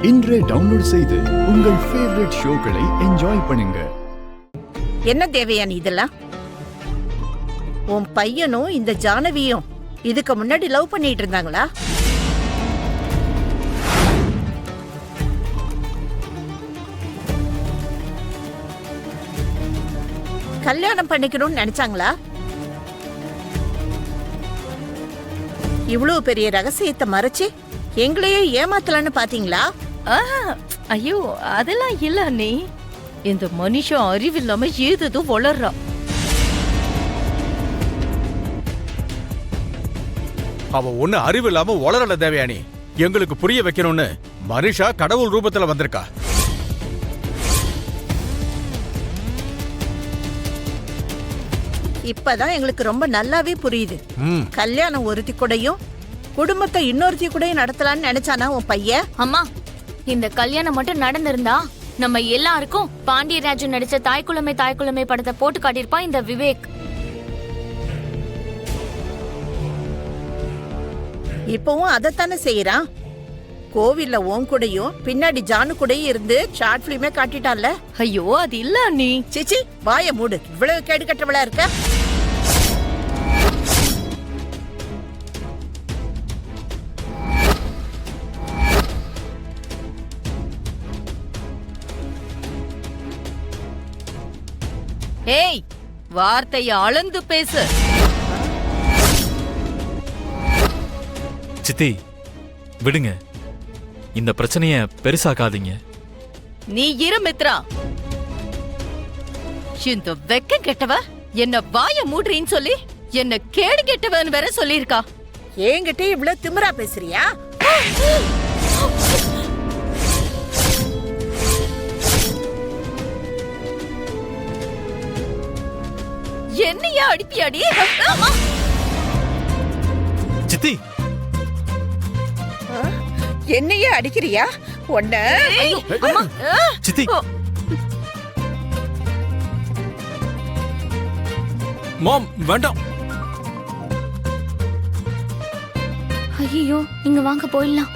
இன்றே டவுன்லோட் செய்து உங்கள் ஃபேவரட் ஷோக்களை என்ஜாய் பண்ணுங்க. என்ன தேவையான இதெல்லாம்? உன் பையனும் இந்த ஜானவியும் இதுக்கு முன்னாடி லவ் பண்ணிட்டு இருந்தாங்களா? கல்யாணம் பண்ணிக்கணும்னு நினைச்சாங்களா? இவ்வளவு பெரிய ரகசியத்தை மறைச்சு எங்களையே ஏமாத்தலான்னு பாத்தீங்களா? ஐயோ அதெல்லாம் இல்ல அண்ணே. இந்த மனுஷன் அறிவில்லாம ஏதோ வளர்றா. அவ ஒண்ணு அறிவில்லாம வளரல தேவயானி. எங்களுக்கு புரிய வைக்கணும்னு மனுஷா கடவுள் ரூபத்துல வந்திருக்கா. இப்பதான் எங்களுக்கு ரொம்ப நல்லாவே புரியுது. கல்யாணம் ஒருத்தி கூடயும் குடும்பத்தை இன்னொருத்தி கூடயும் நடத்தலான்னு நினைச்சானா உன் பையன்? அம்மா, இந்த கல்யாணம் மட்டும் நடந்திருந்தா நம்ம எல்லாருக்கும் பாண்டியராஜன் நடிச்ச தாய்க்குளமே படத்தை போட்டு காட்டியிருப்பான் இந்த விவேக். இப்பவும் அதைத்தானே செய்யறான். கோவில்ல உன் கூடயும் பின்னாடி ஜானு கூடயும் இருந்து ஷார்ட் பிலிமே காட்டிட்டான்ல. ஐயோ அது இல்ல அண்ணி. சிச்சி வாய மூடு. இவ்வளவு கேடு கட்டவளா இருக்க. ஏய், வார்த்தைய அளந்து பேசு. சித்தி விடுங்க, இந்த பிரச்சனைய பெருசாக்காதீங்க. நீ இரு மித்ரா. இந்த வெக்க கெட்டவ என்ன வாய மூடுறீன்னு சொல்லி என்ன கேடு கெட்டவன் வேற சொல்லிருக்கா. என்கிட்ட இவ்வளவு திமிரா பேசுறியா? என்னையா அடிப்பியாடி? சித்தி என்னையே அடிக்கிறியா? ஒன்ன சித்தி மாம் வேண்டாம். ஐயோ, நீங்க வாங்க போயிடலாம்.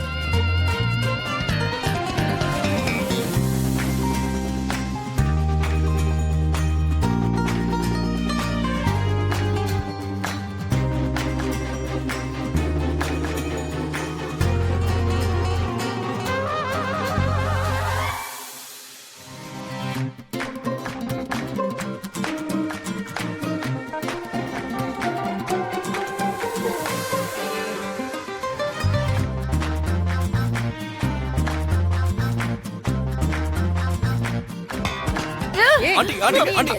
ஆண்டி ஆண்டி ஆண்டி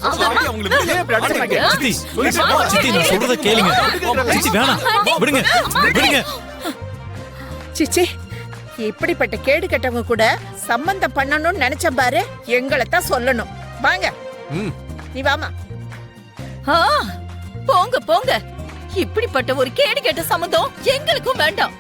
உங்களுக்கு ஏன் இப்படி அடிச்சீங்க? சித்தி சித்தி நான் சொல்றத கேளுங்க. சித்தி வேணாம், விடுங்க விடுங்க. சிச்சி, இப்படிப்பட்ட கேடு கட்டவங்க கூட சம்பந்தம் பண்ணணும்னு நினைச்ச பாரு. எங்களைத்தான் சொல்லணும். வாங்க, நீ வாமா. போங்க போங்க. இப்படிப்பட்ட ஒரு கேடு கெட்ட சம்பந்தம் எங்களுக்கும் வேண்டாம்.